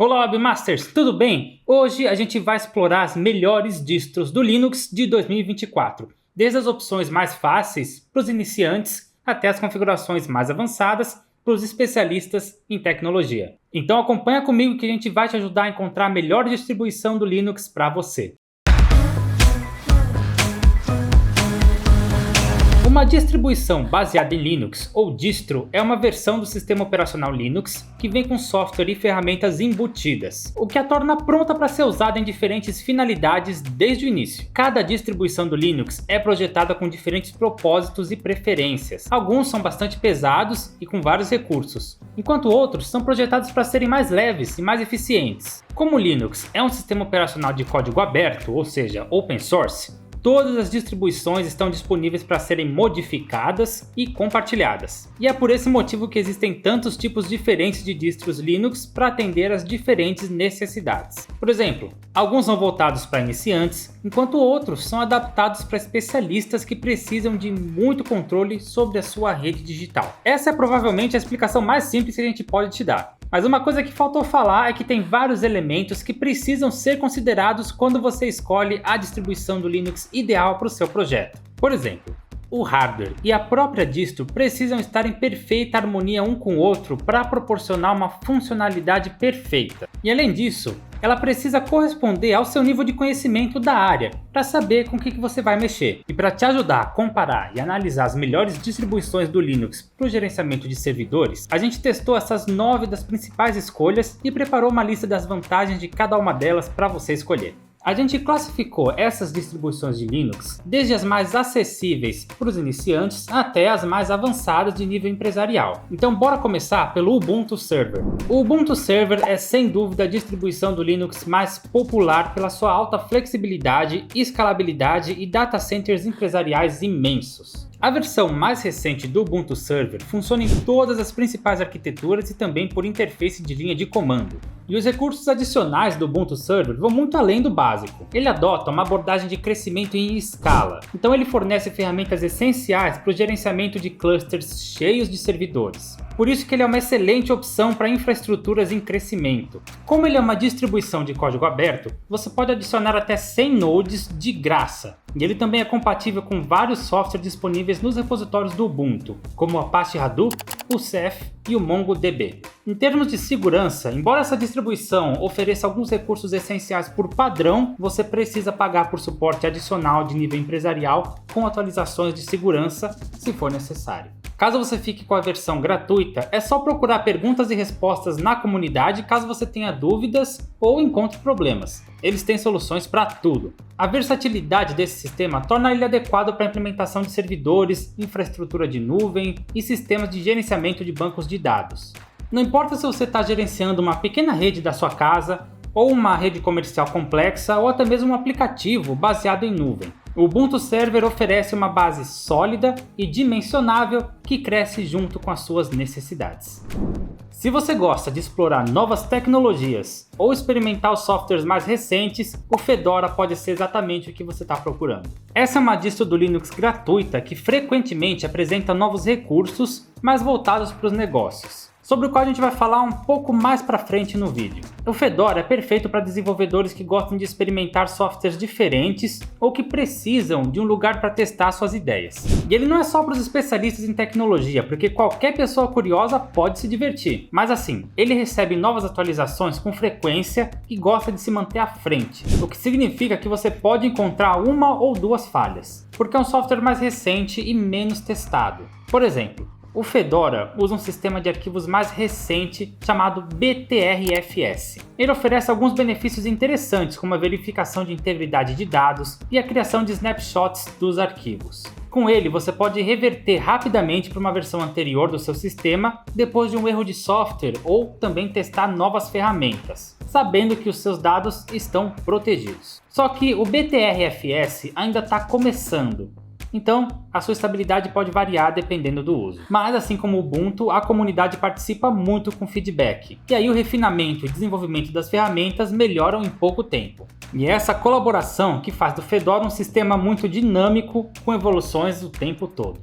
Olá Webmasters, tudo bem? Hoje a gente vai explorar as melhores distros do Linux de 2024, desde as opções mais fáceis para os iniciantes até as configurações mais avançadas para os especialistas em tecnologia. Então acompanha comigo que a gente vai te ajudar a encontrar a melhor distribuição do Linux para você. Uma distribuição baseada em Linux, ou distro, é uma versão do sistema operacional Linux que vem com software e ferramentas embutidas, o que a torna pronta para ser usada em diferentes finalidades desde o início. Cada distribuição do Linux é projetada com diferentes propósitos e preferências. Alguns são bastante pesados e com vários recursos, enquanto outros são projetados para serem mais leves e mais eficientes. Como o Linux é um sistema operacional de código aberto, ou seja, open source, todas as distribuições estão disponíveis para serem modificadas e compartilhadas. E é por esse motivo que existem tantos tipos diferentes de distros Linux para atender às diferentes necessidades. Por exemplo, alguns são voltados para iniciantes, enquanto outros são adaptados para especialistas que precisam de muito controle sobre a sua rede digital. Essa é provavelmente a explicação mais simples que a gente pode te dar. Mas uma coisa que faltou falar é que tem vários elementos que precisam ser considerados quando você escolhe a distribuição do Linux ideal para o seu projeto. Por exemplo, o hardware e a própria distro precisam estar em perfeita harmonia um com o outro para proporcionar uma funcionalidade perfeita. E além disso, ela precisa corresponder ao seu nível de conhecimento da área, para saber com o que você vai mexer. E para te ajudar a comparar e analisar as melhores distribuições do Linux para o gerenciamento de servidores, a gente testou essas 9 das principais escolhas e preparou uma lista das vantagens de cada uma delas para você escolher. A gente classificou essas distribuições de Linux desde as mais acessíveis para os iniciantes até as mais avançadas de nível empresarial. Então bora começar pelo Ubuntu Server. O Ubuntu Server é sem dúvida a distribuição do Linux mais popular pela sua alta flexibilidade, escalabilidade e data centers empresariais imensos. A versão mais recente do Ubuntu Server funciona em todas as principais arquiteturas e também por interface de linha de comando. E os recursos adicionais do Ubuntu Server vão muito além do básico. Ele adota uma abordagem de crescimento em escala, então ele fornece ferramentas essenciais para o gerenciamento de clusters cheios de servidores. Por isso que ele é uma excelente opção para infraestruturas em crescimento. Como ele é uma distribuição de código aberto, você pode adicionar até 100 nodes de graça. E ele também é compatível com vários softwares disponíveis nos repositórios do Ubuntu, como o Apache Hadoop, o Ceph e o MongoDB. Em termos de segurança, embora essa distribuição ofereça alguns recursos essenciais por padrão, você precisa pagar por suporte adicional de nível empresarial com atualizações de segurança, se for necessário. Caso você fique com a versão gratuita, é só procurar perguntas e respostas na comunidade caso você tenha dúvidas ou encontre problemas. Eles têm soluções para tudo. A versatilidade desse sistema torna ele adequado para a implementação de servidores, infraestrutura de nuvem e sistemas de gerenciamento de bancos de dados. Não importa se você está gerenciando uma pequena rede da sua casa, ou uma rede comercial complexa, ou até mesmo um aplicativo baseado em nuvem. O Ubuntu Server oferece uma base sólida e dimensionável que cresce junto com as suas necessidades. Se você gosta de explorar novas tecnologias ou experimentar os softwares mais recentes, o Fedora pode ser exatamente o que você está procurando. Essa é uma distro do Linux gratuita que frequentemente apresenta novos recursos, mais voltados para os negócios, sobre o qual a gente vai falar um pouco mais para frente no vídeo. O Fedora é perfeito para desenvolvedores que gostam de experimentar softwares diferentes ou que precisam de um lugar para testar suas ideias. E ele não é só para os especialistas em tecnologia, porque qualquer pessoa curiosa pode se divertir. Mas assim, ele recebe novas atualizações com frequência e gosta de se manter à frente, o que significa que você pode encontrar uma ou duas falhas, porque é um software mais recente e menos testado. Por exemplo, o Fedora usa um sistema de arquivos mais recente chamado BTRFS. Ele oferece alguns benefícios interessantes, como a verificação de integridade de dados e a criação de snapshots dos arquivos. Com ele, você pode reverter rapidamente para uma versão anterior do seu sistema depois de um erro de software ou também testar novas ferramentas, sabendo que os seus dados estão protegidos. Só que o BTRFS ainda está começando. Então, a sua estabilidade pode variar dependendo do uso. Mas, assim como o Ubuntu, a comunidade participa muito com feedback. E aí o refinamento e desenvolvimento das ferramentas melhoram em pouco tempo. E é essa colaboração que faz do Fedora um sistema muito dinâmico, com evoluções o tempo todo.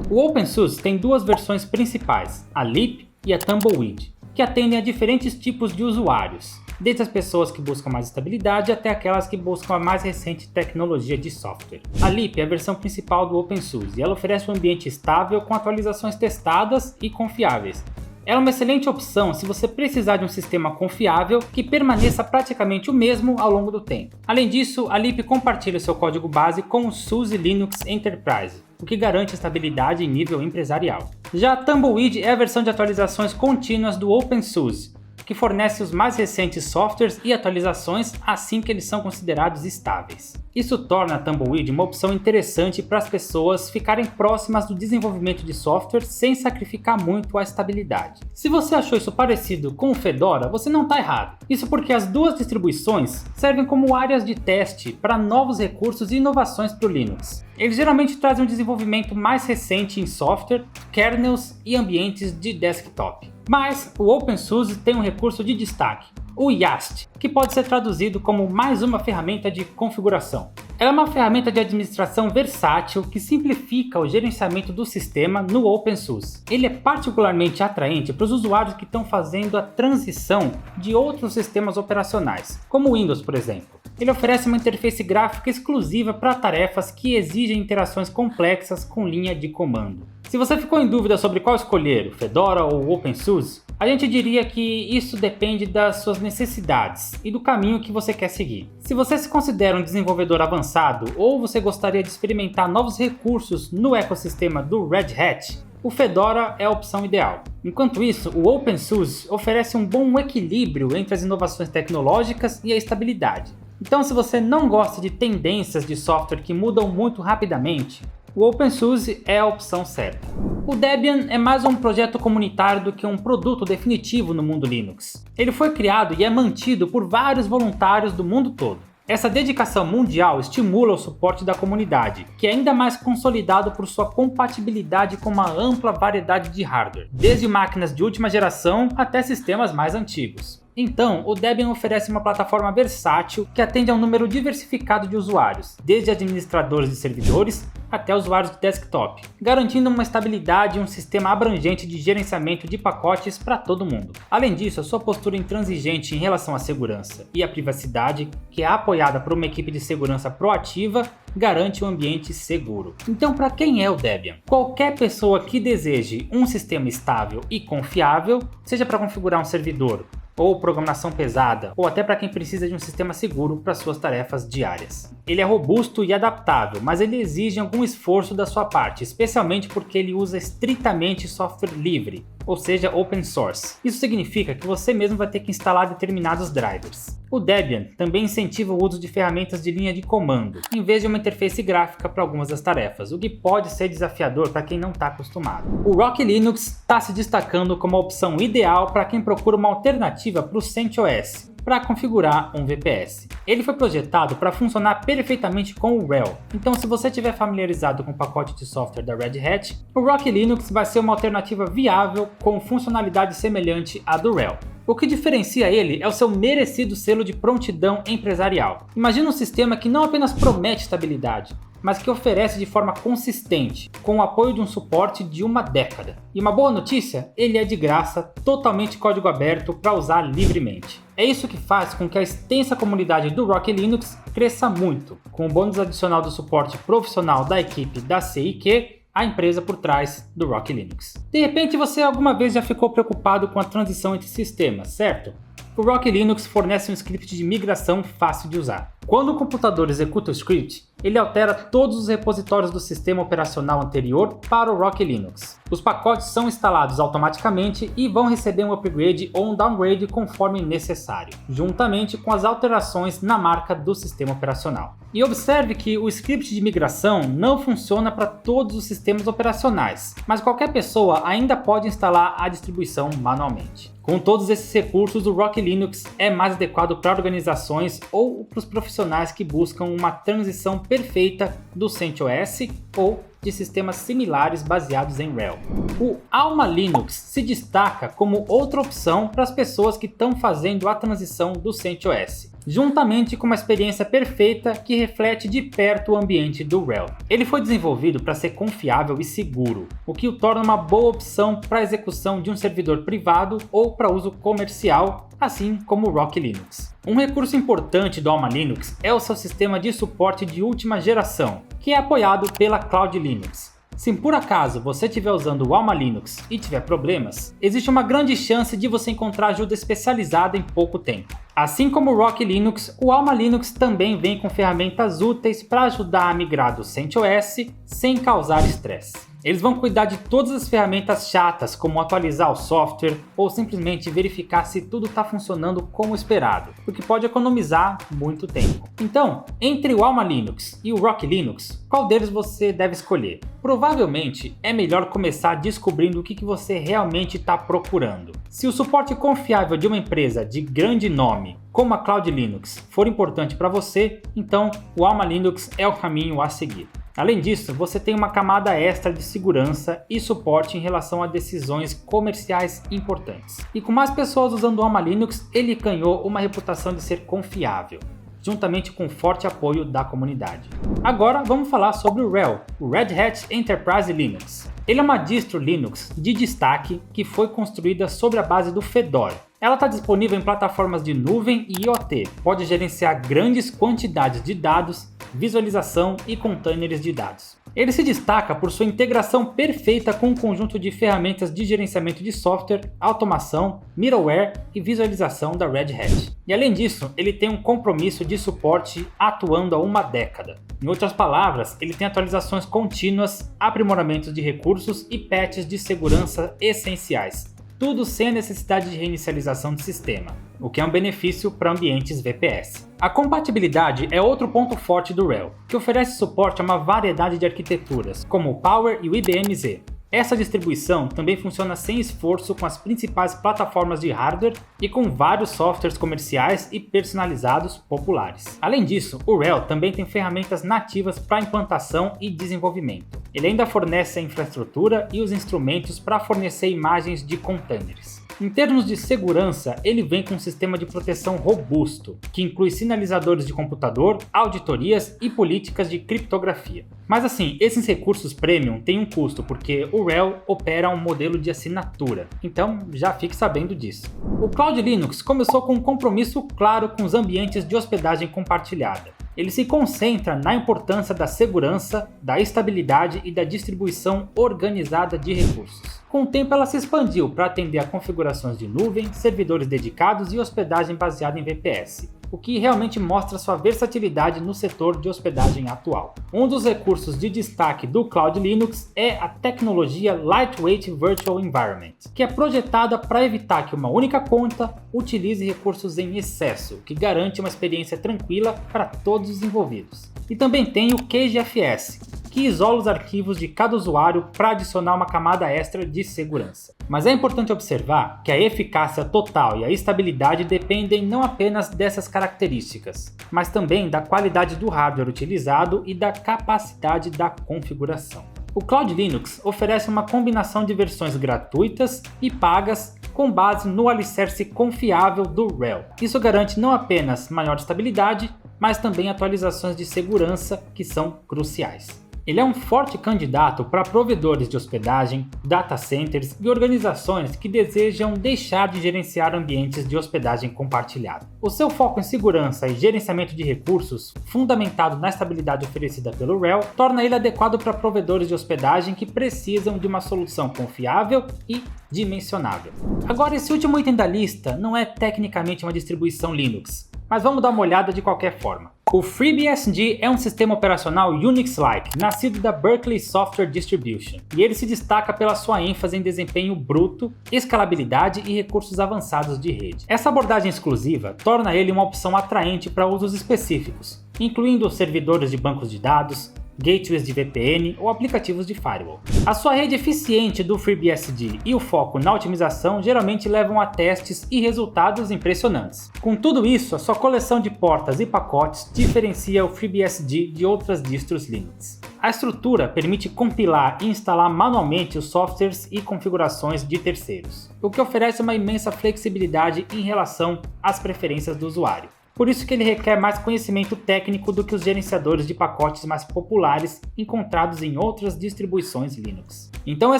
O OpenSUSE tem duas versões principais, a Leap e a Tumbleweed, que atendem a diferentes tipos de usuários, desde as pessoas que buscam mais estabilidade até aquelas que buscam a mais recente tecnologia de software. A Leap é a versão principal do OpenSUSE e ela oferece um ambiente estável com atualizações testadas e confiáveis. Ela é uma excelente opção se você precisar de um sistema confiável que permaneça praticamente o mesmo ao longo do tempo. Além disso, a Leap compartilha seu código base com o SUSE Linux Enterprise, o que garante estabilidade em nível empresarial. Já a Tumbleweed é a versão de atualizações contínuas do OpenSUSE, que fornece os mais recentes softwares e atualizações assim que eles são considerados estáveis. Isso torna a Tumbleweed uma opção interessante para as pessoas ficarem próximas do desenvolvimento de software sem sacrificar muito a estabilidade. Se você achou isso parecido com o Fedora, você não está errado. Isso porque as duas distribuições servem como áreas de teste para novos recursos e inovações para o Linux. Eles geralmente trazem um desenvolvimento mais recente em software, kernels e ambientes de desktop. Mas o OpenSUSE tem um recurso de destaque, o YaST, que pode ser traduzido como mais uma ferramenta de configuração. Ela é uma ferramenta de administração versátil que simplifica o gerenciamento do sistema no OpenSUSE. Ele é particularmente atraente para os usuários que estão fazendo a transição de outros sistemas operacionais, como o Windows, por exemplo. Ele oferece uma interface gráfica exclusiva para tarefas que exigem interações complexas com linha de comando. Se você ficou em dúvida sobre qual escolher, o Fedora ou o OpenSUSE, a gente diria que isso depende das suas necessidades e do caminho que você quer seguir. Se você se considera um desenvolvedor avançado ou você gostaria de experimentar novos recursos no ecossistema do Red Hat, o Fedora é a opção ideal. Enquanto isso, o OpenSUSE oferece um bom equilíbrio entre as inovações tecnológicas e a estabilidade. Então, se você não gosta de tendências de software que mudam muito rapidamente, o OpenSUSE é a opção certa. O Debian é mais um projeto comunitário do que um produto definitivo no mundo Linux. Ele foi criado e é mantido por vários voluntários do mundo todo. Essa dedicação mundial estimula o suporte da comunidade, que é ainda mais consolidado por sua compatibilidade com uma ampla variedade de hardware, desde máquinas de última geração até sistemas mais antigos. Então, o Debian oferece uma plataforma versátil que atende a um número diversificado de usuários, desde administradores de servidores até usuários de desktop, garantindo uma estabilidade e um sistema abrangente de gerenciamento de pacotes para todo mundo. Além disso, a sua postura intransigente em relação à segurança e à privacidade, que é apoiada por uma equipe de segurança proativa, garante um ambiente seguro. Então, para quem é o Debian? Qualquer pessoa que deseje um sistema estável e confiável, seja para configurar um servidor, ou programação pesada, ou até para quem precisa de um sistema seguro para suas tarefas diárias. Ele é robusto e adaptável, mas ele exige algum esforço da sua parte, especialmente porque ele usa estritamente software livre, ou seja, open source. Isso significa que você mesmo vai ter que instalar determinados drivers. O Debian também incentiva o uso de ferramentas de linha de comando, em vez de uma interface gráfica para algumas das tarefas, o que pode ser desafiador para quem não está acostumado. O Rock Linux está se destacando como a opção ideal para quem procura uma alternativa para o CentOS, para configurar um VPS. Ele foi projetado para funcionar perfeitamente com o RHEL, então se você estiver familiarizado com o pacote de software da Red Hat, o Rock Linux vai ser uma alternativa viável com funcionalidade semelhante à do RHEL. O que diferencia ele é o seu merecido selo de prontidão empresarial. Imagina um sistema que não apenas promete estabilidade, mas que oferece de forma consistente, com o apoio de um suporte de uma década. E uma boa notícia, ele é de graça, totalmente código aberto para usar livremente. É isso que faz com que a extensa comunidade do Rock Linux cresça muito, com o bônus adicional do suporte profissional da equipe da CIQ, a empresa por trás do Rock Linux. De repente você alguma vez já ficou preocupado com a transição entre sistemas, certo? O Rock Linux fornece um script de migração fácil de usar. Quando o computador executa o script, ele altera todos os repositórios do sistema operacional anterior para o Rock Linux. Os pacotes são instalados automaticamente e vão receber um upgrade ou um downgrade conforme necessário, juntamente com as alterações na marca do sistema operacional. E observe que o script de migração não funciona para todos os sistemas operacionais, mas qualquer pessoa ainda pode instalar a distribuição manualmente. Com todos esses recursos, o Rock Linux é mais adequado para organizações ou para os profissionais que buscam uma transição perfeita do CentOS ou de sistemas similares baseados em RHEL. O Alma Linux se destaca como outra opção para as pessoas que estão fazendo a transição do CentOS. juntamente com uma experiência perfeita que reflete de perto o ambiente do RHEL. Ele foi desenvolvido para ser confiável e seguro, o que o torna uma boa opção para a execução de um servidor privado ou para uso comercial, assim como o Rocky Linux. Um recurso importante do Alma Linux é o seu sistema de suporte de última geração, que é apoiado pela Cloud Linux. Se por acaso você estiver usando o Alma Linux e tiver problemas, existe uma grande chance de você encontrar ajuda especializada em pouco tempo. Assim como o Rocky Linux, o Alma Linux também vem com ferramentas úteis para ajudar a migrar do CentOS sem causar estresse. Eles vão cuidar de todas as ferramentas chatas, como atualizar o software ou simplesmente verificar se tudo está funcionando como esperado, o que pode economizar muito tempo. Então, entre o Alma Linux e o Rocky Linux, qual deles você deve escolher? Provavelmente é melhor começar descobrindo o que você realmente está procurando. Se o suporte confiável de uma empresa de grande nome, como a Cloud Linux, for importante para você, então o Alma Linux é o caminho a seguir. Além disso, você tem uma camada extra de segurança e suporte em relação a decisões comerciais importantes. E com mais pessoas usando o Alma Linux, ele ganhou uma reputação de ser confiável, juntamente com forte apoio da comunidade. Agora vamos falar sobre o RHEL, o Red Hat Enterprise Linux. Ele é uma distro Linux de destaque que foi construída sobre a base do Fedora. Ela está disponível em plataformas de nuvem e IoT, pode gerenciar grandes quantidades de dados, visualização e containers de dados. Ele se destaca por sua integração perfeita com um conjunto de ferramentas de gerenciamento de software, automação, middleware e visualização da Red Hat. E além disso, ele tem um compromisso de suporte atuando há uma década. Em outras palavras, ele tem atualizações contínuas, aprimoramentos de recursos e patches de segurança essenciais. Tudo sem a necessidade de reinicialização do sistema, o que é um benefício para ambientes VPS. A compatibilidade é outro ponto forte do RHEL, que oferece suporte a uma variedade de arquiteturas, como o Power e o IBM Z. Essa distribuição também funciona sem esforço com as principais plataformas de hardware e com vários softwares comerciais e personalizados populares. Além disso, o RHEL também tem ferramentas nativas para implantação e desenvolvimento. Ele ainda fornece a infraestrutura e os instrumentos para fornecer imagens de containers. Em termos de segurança, ele vem com um sistema de proteção robusto, que inclui sinalizadores de computador, auditorias e políticas de criptografia. Mas assim, esses recursos premium têm um custo, porque o RHEL opera um modelo de assinatura, então já fique sabendo disso. O Cloud Linux começou com um compromisso claro com os ambientes de hospedagem compartilhada. Ele se concentra na importância da segurança, da estabilidade e da distribuição organizada de recursos. Com o tempo ela se expandiu para atender a configurações de nuvem, servidores dedicados e hospedagem baseada em VPS, o que realmente mostra sua versatilidade no setor de hospedagem atual. Um dos recursos de destaque do Cloud Linux é a tecnologia Lightweight Virtual Environment, que é projetada para evitar que uma única conta utilize recursos em excesso, o que garante uma experiência tranquila para todos os envolvidos. E também tem o KGFS, que isola os arquivos de cada usuário para adicionar uma camada extra de segurança. Mas é importante observar que a eficácia total e a estabilidade dependem não apenas dessas características, mas também da qualidade do hardware utilizado e da capacidade da configuração. O Cloud Linux oferece uma combinação de versões gratuitas e pagas com base no alicerce confiável do RHEL. Isso garante não apenas maior estabilidade, mas também atualizações de segurança que são cruciais. Ele é um forte candidato para provedores de hospedagem, data centers e organizações que desejam deixar de gerenciar ambientes de hospedagem compartilhada. O seu foco em segurança e gerenciamento de recursos, fundamentado na estabilidade oferecida pelo RHEL, torna ele adequado para provedores de hospedagem que precisam de uma solução confiável e dimensionável. Agora, esse último item da lista não é tecnicamente uma distribuição Linux, mas vamos dar uma olhada de qualquer forma. O FreeBSD é um sistema operacional Unix-like, nascido da Berkeley Software Distribution, e ele se destaca pela sua ênfase em desempenho bruto, escalabilidade e recursos avançados de rede. Essa abordagem exclusiva torna ele uma opção atraente para usos específicos, incluindo servidores de bancos de dados, gateways de VPN ou aplicativos de firewall. A sua rede eficiente do FreeBSD e o foco na otimização geralmente levam a testes e resultados impressionantes. Com tudo isso, a sua coleção de portas e pacotes diferencia o FreeBSD de outras distros Linux. A estrutura permite compilar e instalar manualmente os softwares e configurações de terceiros, o que oferece uma imensa flexibilidade em relação às preferências do usuário. por isso que ele requer mais conhecimento técnico do que os gerenciadores de pacotes mais populares encontrados em outras distribuições Linux. Então é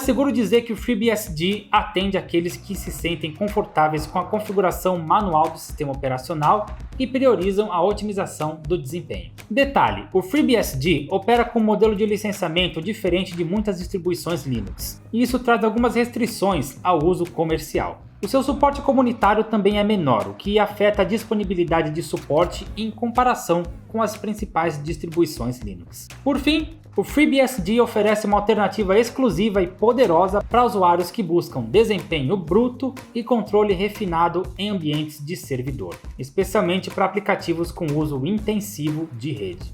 seguro dizer que o FreeBSD atende àqueles que se sentem confortáveis com a configuração manual do sistema operacional e priorizam a otimização do desempenho. Detalhe, o FreeBSD opera com um modelo de licenciamento diferente de muitas distribuições Linux, e isso traz algumas restrições ao uso comercial. O seu suporte comunitário também é menor, o que afeta a disponibilidade de suporte em comparação com as principais distribuições Linux. Por fim, o FreeBSD oferece uma alternativa exclusiva e poderosa para usuários que buscam desempenho bruto e controle refinado em ambientes de servidor, especialmente para aplicativos com uso intensivo de rede.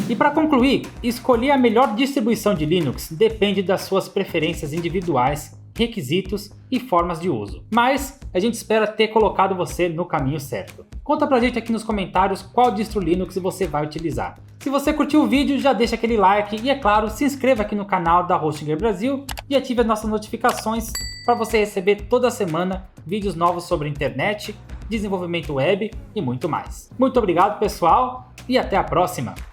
E para concluir, escolher a melhor distribuição de Linux depende das suas preferências individuais, requisitos e formas de uso. Mas a gente espera ter colocado você no caminho certo. Conta pra gente aqui nos comentários qual distro Linux você vai utilizar. Se você curtiu o vídeo, já deixa aquele like e, é claro, se inscreva aqui no canal da Hostinger Brasil e ative as nossas notificações para você receber toda semana vídeos novos sobre internet, desenvolvimento web e muito mais. Muito obrigado, pessoal, e até a próxima!